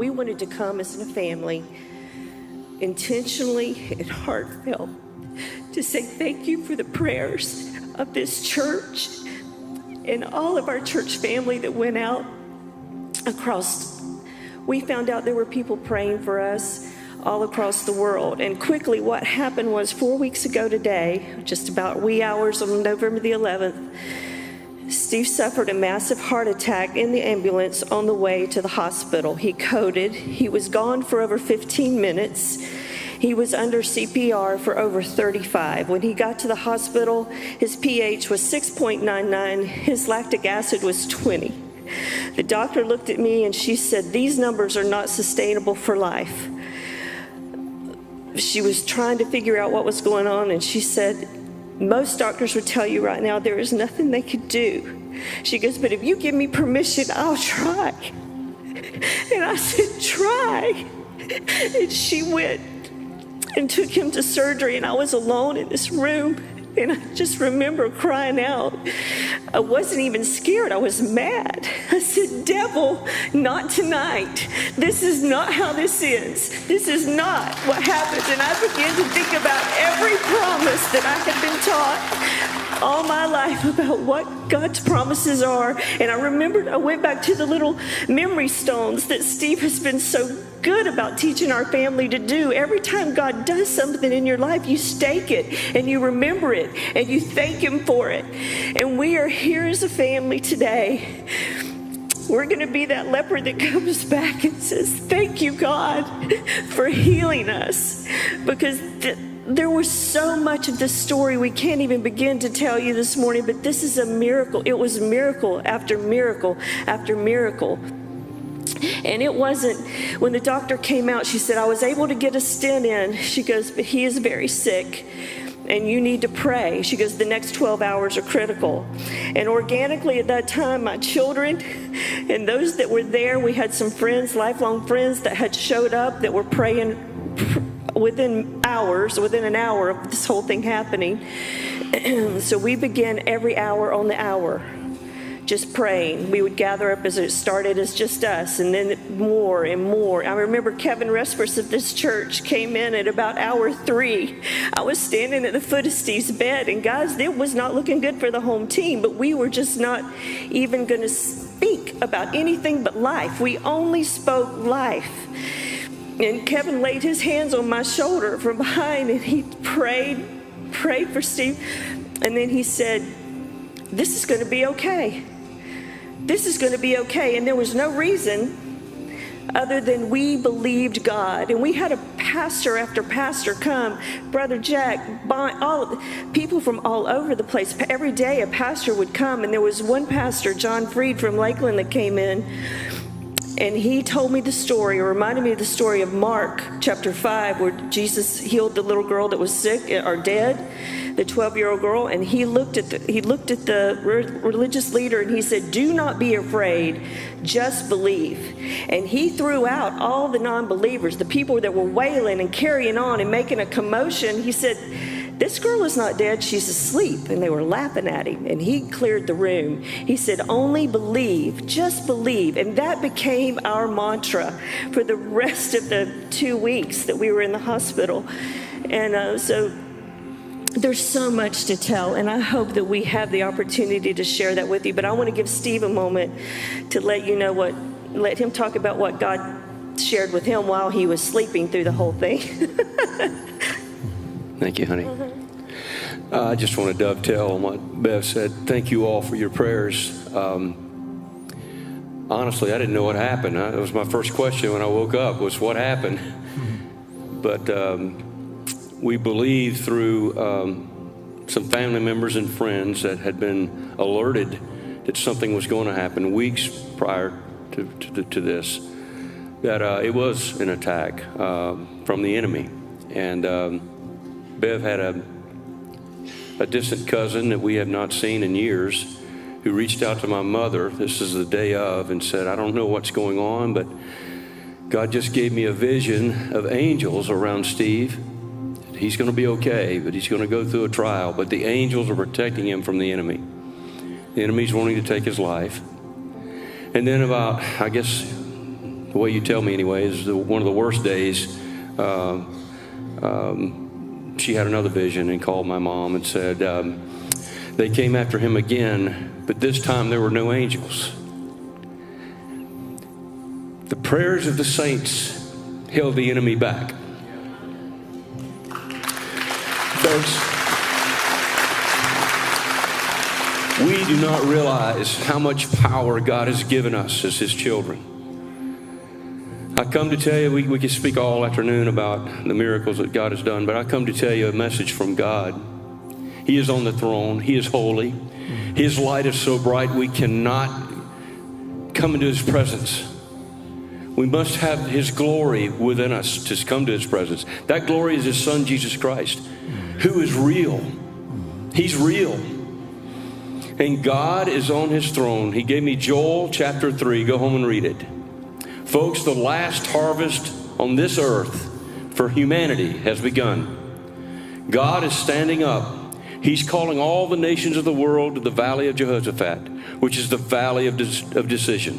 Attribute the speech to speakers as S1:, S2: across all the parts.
S1: we wanted to come as a family, intentionally and heartfelt, to say thank you for the prayers of this church and all of our church family that went out across. We found out there were people praying for us all across the world. And quickly, what happened was 4 weeks ago today, just about wee hours on November the 11th, Steve suffered a massive heart attack in the ambulance on the way to the hospital. He coded. He was gone for over 15 minutes. He was under CPR for over 35. When he got to the hospital, his pH was 6.99. His lactic acid was 20. The doctor looked at me and she said, "These numbers are not sustainable for life." She was trying to figure out what was going on, and she said, "Most doctors would tell you right now there is nothing they could do." She goes, "But if you give me permission, I'll try." And I said, "Try." And she went and took him to surgery, and I was alone in this room. And I just remember crying out. I wasn't even scared. I was mad. I said, "Devil, not tonight. This is not how this ends. This is not what happens." And I began to think about every promise that I had been taught all my life about what God's promises are. And I remembered, I went back to the little memory stones that Steve has been so good about teaching our family to do. Every time God does something in your life, you stake it and you remember it and you thank him for it. And we are here as a family today. We're going to be that leper that comes back and says, "Thank you, God, for healing us." Because there was so much of this story we can't even begin to tell you this morning, but this is a miracle. It was miracle after miracle after miracle. And it wasn't, when the doctor came out, she said, "I was able to get a stent in." She goes, "But he is very sick and you need to pray." She goes, "The next 12 hours are critical." And organically at that time, my children and those that were there, we had some friends, lifelong friends that had showed up that were praying within an hour of this whole thing happening. So we began every hour on the hour, just praying. We would gather up as it started as just us, and then more and more. I remember Kevin Respers of this church came in at about hour 3. I was standing at the foot of Steve's bed, and guys, it was not looking good for the home team, but we were just not even going to speak about anything but life. We only spoke life. And Kevin laid his hands on my shoulder from behind, and he prayed for Steve. And then he said, "This is going to be okay. This is going to be okay." And there was no reason other than we believed God. And we had a pastor after pastor come, Brother Jack, all people from all over the place. Every day a pastor would come, and there was one pastor, John Freed from Lakeland, that came in. And he told me the story, or reminded me of the story of Mark chapter 5, where Jesus healed the little girl that was sick or dead, the 12-year-old girl. And he looked at the religious leader and he said, "Do not be afraid, just believe." And he threw out all the non-believers, the people that were wailing and carrying on and making a commotion. He said, "This girl is not dead, she's asleep." And they were laughing at him, and he cleared the room. He said, "Only believe, just believe." And that became our mantra for the rest of the 2 weeks that we were in the hospital. And so there's so much to tell, and I hope that we have the opportunity to share that with you. But I want to give Steve a moment to let him talk about what God shared with him while he was sleeping through the whole thing.
S2: Thank you, honey. I just want to dovetail on what Bev said. Thank you all for your prayers. Honestly, I didn't know what happened. That was my first question when I woke up, was what happened? But we believe through some family members and friends that had been alerted that something was going to happen weeks prior to this, that it was an attack from the enemy. And Bev had a distant cousin that we have not seen in years who reached out to my mother, this is the day of, and said, "I don't know what's going on, but God just gave me a vision of angels around Steve. He's going to be okay, but he's going to go through a trial, but the angels are protecting him from the enemy. The enemy's wanting to take his life." And then about, I guess, the way you tell me anyway, is one of the worst days. She had another vision and called my mom and said, they came after him again, but this time there were no angels. The prayers of the saints held the enemy back. Folks, we do not realize how much power God has given us as his children. I come to tell you, we could speak all afternoon about the miracles that God has done, but I come to tell you a message from God. He is on the throne. He is holy. His light is so bright we cannot come into his presence. We must have his glory within us to come to his presence. That glory is his son, Jesus Christ, who is real. He's real. And God is on his throne. He gave me Joel chapter 3. Go home and read it. Folks, the last harvest on this earth for humanity has begun. God is standing up. He's calling all the nations of the world to the valley of Jehoshaphat, which is the valley of decision,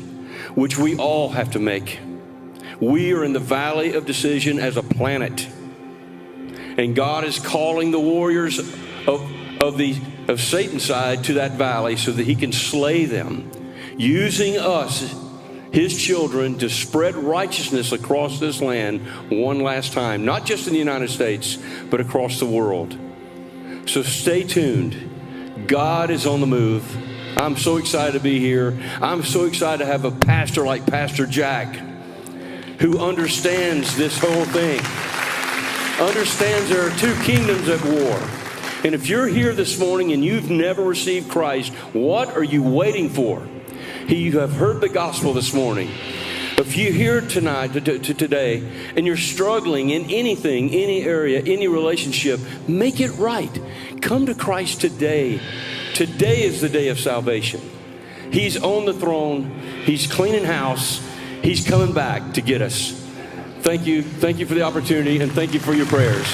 S2: which we all have to make. We are in the valley of decision as a planet. And God is calling the warriors of Satan's side to that valley so that he can slay them, using us, his children, to spread righteousness across this land one last time, not just in the United States, but across the world. So stay tuned. God is on the move. I'm so excited to be here. I'm so excited to have a pastor like Pastor Jack, who understands this whole thing, understands there are two kingdoms at war. And if you're here this morning and you've never received Christ, what are you waiting for? You have heard the gospel this morning. If you're here tonight, today, and you're struggling in anything, any area, any relationship, make it right. Come to Christ today. Today is the day of salvation. He's on the throne. He's cleaning house. He's coming back to get us. Thank you. Thank you for the opportunity, and thank you for your prayers.